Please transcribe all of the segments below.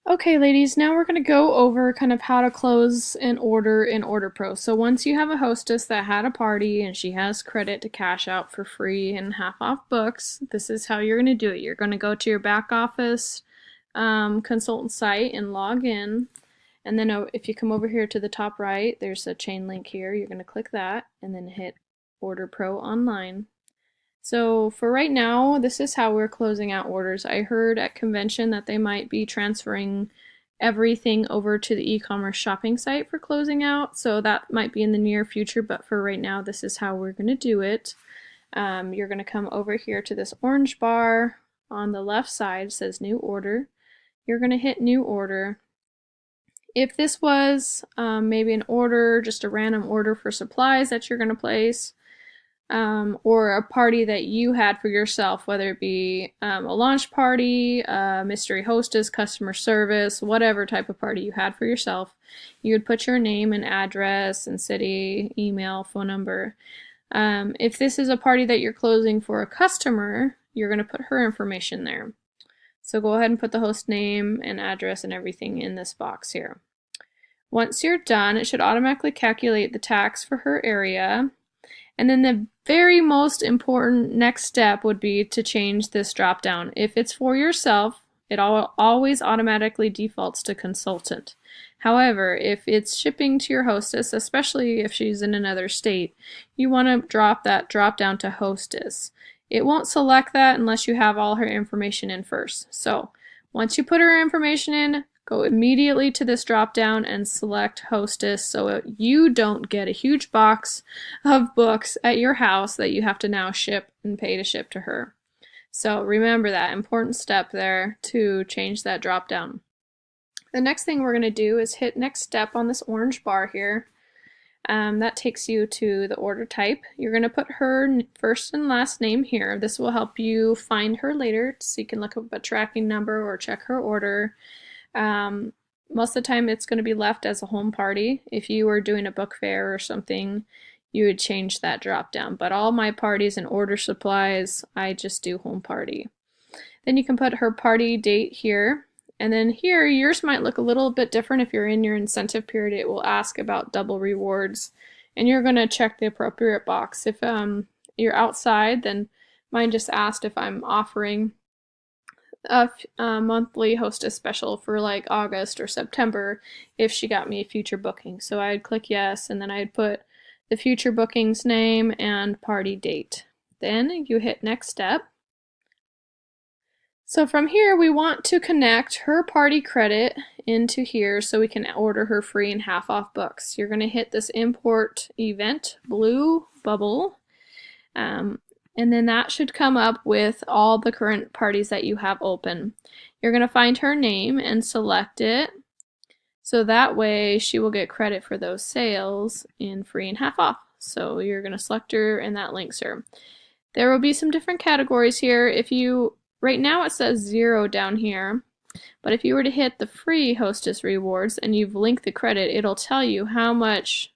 Okay, ladies, now we're going to go over kind of how to close an order in Order Pro. So once you have a hostess that had a party and she has credit to cash out for free and half off books, this is how you're going to do it. You're going to go to your back office consultant site and log in. And then if you come over here to the top right, there's a chain link here. You're going to click that and then hit Order Pro Online. So for right now, this is how we're closing out orders. I heard at convention that they might be transferring everything over to the e-commerce shopping site for closing out. So that might be in the near future, but for right now, this is how we're going to do it. You're going to come over here to this orange bar on the left side. It says New Order. You're going to hit New Order. If this was maybe an order, just a random order for supplies that you're going to place, or a party that you had for yourself, whether it be a launch party, a mystery hostess, customer service, whatever type of party you had for yourself, you would put your name and address and city, email, phone number. If this is a party that you're closing for a customer, you're going to put her information there. So go ahead and put the host name and address and everything in this box here. Once you're done, it should automatically calculate the tax for her area. And then the very most important next step would be to change this drop down. If it's for yourself, it always automatically defaults to consultant. However, if it's shipping to your hostess, especially if she's in another state, you want to drop that drop down to hostess. It won't select that unless you have all her information in first. So once you put her information in, go immediately to this drop down and select hostess so you don't get a huge box of books at your house that you have to now ship and pay to ship to her. So remember that important step there to change that drop down. The next thing we're going to do is hit next step on this orange bar here. That takes you to the order type. You're going to put her first and last name here. This will help you find her later so you can look up a tracking number or check her order. Most of the time it's going to be left as a home party. If you were doing a book fair or something, you would change that drop down. But all my parties and order supplies, I just do home party. Then you can put her party date here. And then here, yours might look a little bit different. If you're in your incentive period, it will ask about double rewards. And you're going to check the appropriate box. If you're outside, then mine just asked if I'm offering a monthly hostess special for like August or September if she got me a future booking. So I'd click yes, and then I'd put the future booking's name and party date. Then you hit next step. So from here, we want to connect her party credit into here so we can order her free and half off books. You're going to hit this import event blue bubble. And then that should come up with all the current parties that you have open. You're going to find her name and select it. So that way she will get credit for those sales in free and half off. So you're going to select her and that links her. There will be some different categories here. Right now it says 0 down here, but if you were to hit the free hostess rewards and you've linked the credit, it'll tell you how much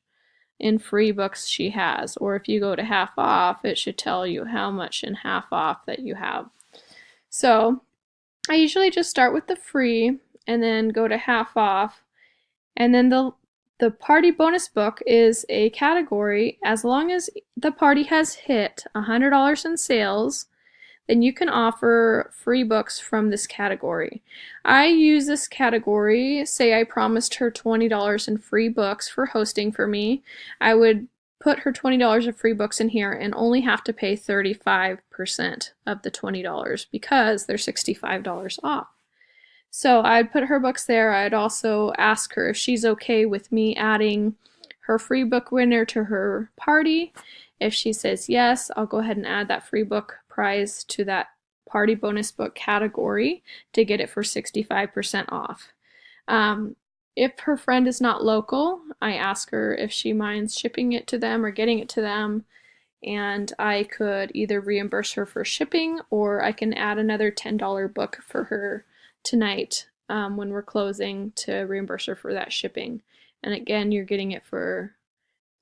in free books she has. Or if you go to half off, it should tell you how much in half off that you have. So I usually just start with the free and then go to half off. And then the party bonus book is a category. As long as the party has hit $100 in sales, then you can offer free books from this category. I use this category, say I promised her $20 in free books for hosting for me. I would put her $20 of free books in here and only have to pay 35% of the $20 because they're $65 off. So I'd put her books there. I'd also ask her if she's okay with me adding her free book winner to her party. If she says yes, I'll go ahead and add that free book prize to that party bonus book category to get it for 65% off. If her friend is not local, I ask her if she minds shipping it to them or getting it to them, and I could either reimburse her for shipping or I can add another $10 book for her tonight when we're closing to reimburse her for that shipping. And again, you're getting it for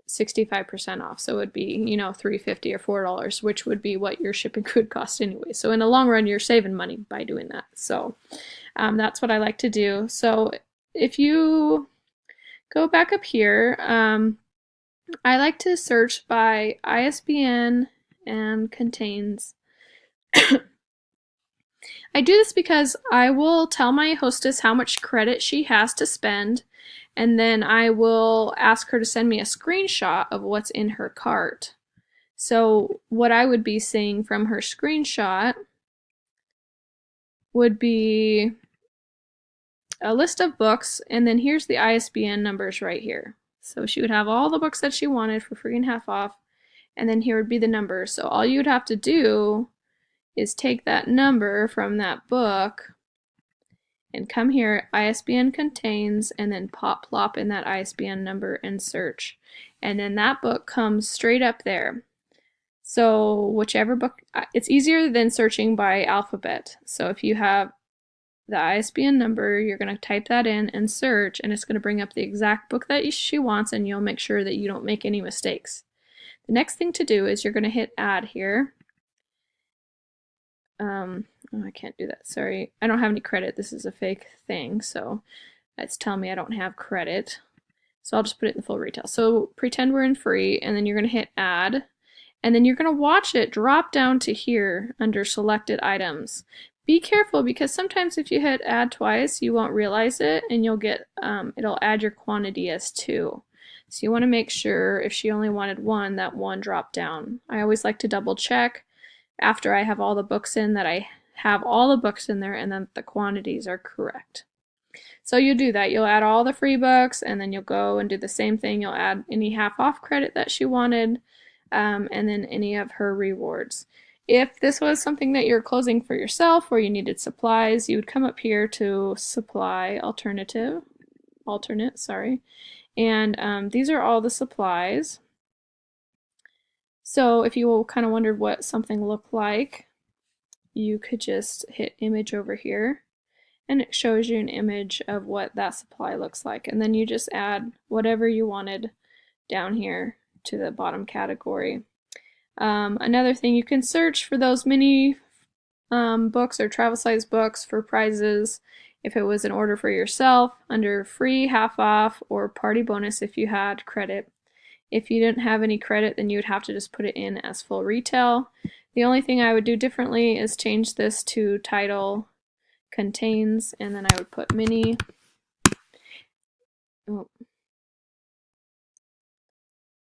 65% off, so it would be, $3.50 or $4, which would be what your shipping could cost anyway. So in the long run, you're saving money by doing that. So That's what I like to do. So if you go back up here, I like to search by ISBN and contains. I do this because I will tell my hostess how much credit she has to spend, and then I will ask her to send me a screenshot of what's in her cart. So what I would be seeing from her screenshot would be a list of books, and then here's the ISBN numbers right here. So she would have all the books that she wanted for free and half off, and then here would be the numbers. So all you would have to do is take that number from that book and come here, ISBN contains, and then plop in that ISBN number and search. And then that book comes straight up there. So whichever book, it's easier than searching by alphabet. So if you have the ISBN number, you're going to type that in and search, and it's going to bring up the exact book that she wants, and you'll make sure that you don't make any mistakes. The next thing to do is you're going to hit add here. Oh, I can't do that. Sorry. I don't have any credit. This is a fake thing, so it's telling me I don't have credit. So I'll just put it in the full retail. So pretend we're in free, and then you're going to hit add, and then you're going to watch it drop down to here under selected items. Be careful because sometimes if you hit add twice, you won't realize it, and you'll get it'll add your quantity as 2. So you want to make sure if she only wanted 1, that 1 dropped down. I always like to double check after I have all the books in that I have all the books in there and then the quantities are correct. So you do that. You'll add all the free books, and then you'll go and do the same thing. You'll add any half off credit that she wanted, and then any of her rewards. If this was something that you're closing for yourself or you needed supplies, you would come up here to supply alternate, and these are all the supplies. So if you kind of wondered what something looked like, you could just hit image over here, and it shows you an image of what that supply looks like, and then you just add whatever you wanted down here to the bottom category. Another thing, you can search for those mini books or travel size books for prizes if it was an order for yourself under free, half off, or party bonus if you had credit. If you didn't have any credit, then you would have to just put it in as full retail. The only thing I would do differently is change this to title contains, and then I would put mini. Oh,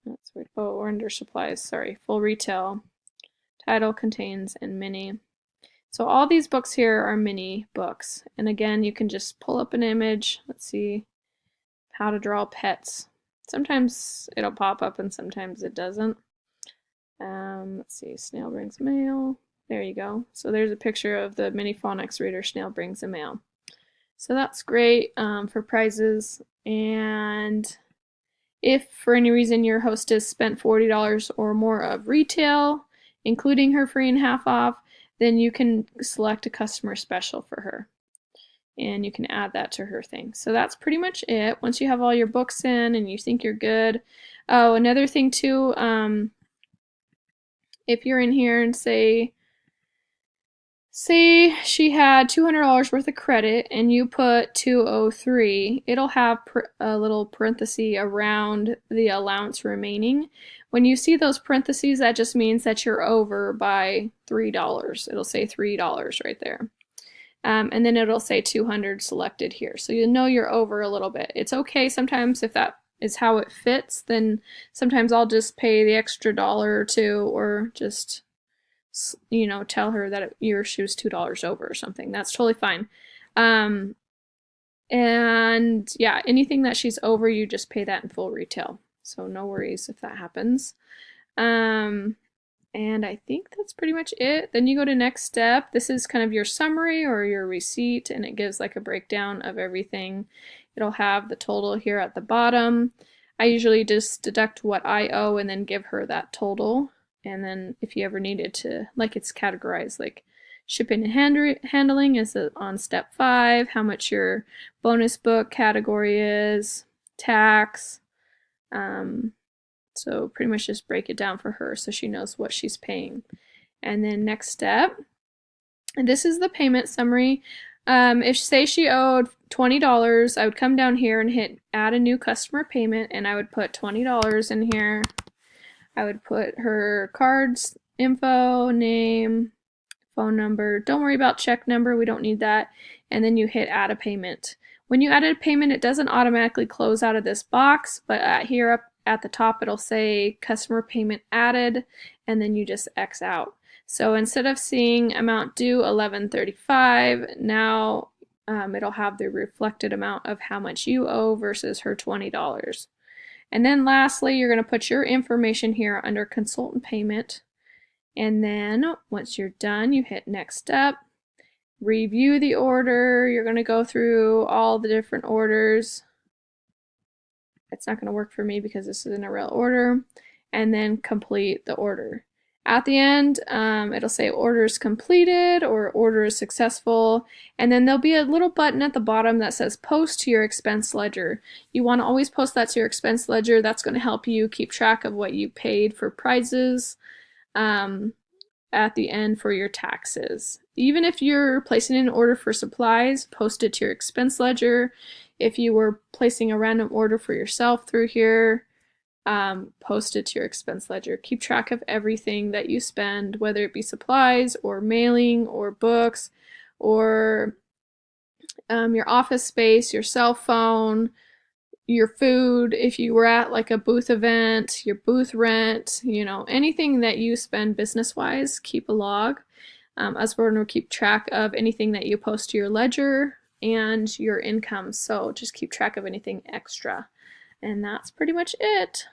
that's weird. Oh, we're under supplies. Sorry, full retail, title contains, and mini. So all these books here are mini books, and again, you can just pull up an image. Let's see, how to draw pets. Sometimes it'll pop up and sometimes it doesn't. Let's see, snail brings mail. There you go. So there's a picture of the mini phonics reader, snail brings a mail. So that's great for prizes. And if for any reason your hostess spent $40 or more of retail, including her free and half off, then you can select a customer special for her. And you can add that to her thing. So that's pretty much it. Once you have all your books in and you think you're good. Oh, another thing too, if you're in here and say she had $200 worth of credit and you put 203, it'll have a little parenthesis around the allowance remaining. When you see those parentheses, that just means that you're over by $3. It'll say $3 right there. And then it'll say 200 selected here. So you know you're over a little bit. It's okay sometimes if that is how it fits, then sometimes I'll just pay the extra $1 or $2, or just, you know, tell her that she was $2 over or something. That's totally fine. And yeah, anything that she's over, you just pay that in full retail. So no worries if that happens. And I think that's pretty much it. Then you go to next step. This is kind of your summary or your receipt, and it gives like a breakdown of everything. It'll have the total here at the bottom. I usually just deduct what I owe and then give her that total. And then if you ever needed to, like, it's categorized like shipping and handling is on step 5, how much your bonus book category is, tax, so pretty much just break it down for her so she knows what she's paying. And then next step, and this is the payment summary. If say she owed $20, I would come down here and hit add a new customer payment, and I would put $20 in here. I would put her card's info, name, phone number. Don't worry about check number, we don't need that. And then you hit add a payment. When you add a payment, it doesn't automatically close out of this box, but here up at the top it'll say customer payment added, and then you just X out. So instead of seeing amount due $11.35, now it'll have the reflected amount of how much you owe versus her $20. And then lastly, you're going to put your information here under consultant payment. And then once you're done, you hit next step, review the order. You're going to go through all the different orders. It's not going to work for me because this isn't a real order. And then complete the order. At the end, it'll say order is completed or order is successful, and then there'll be a little button at the bottom that says post to your expense ledger. You want to always post that to your expense ledger. That's going to help you keep track of what you paid for prizes at the end for your taxes. Even if you're placing an order for supplies, post it to your expense ledger. If you were placing a random order for yourself through here, post it to your expense ledger. Keep track of everything that you spend, whether it be supplies or mailing or books or your office space, your cell phone, your food, if you were at like a booth event, your booth rent, anything that you spend business-wise, keep a log. Usborne will keep track of anything that you post to your ledger and your income, so just keep track of anything extra. And that's pretty much it.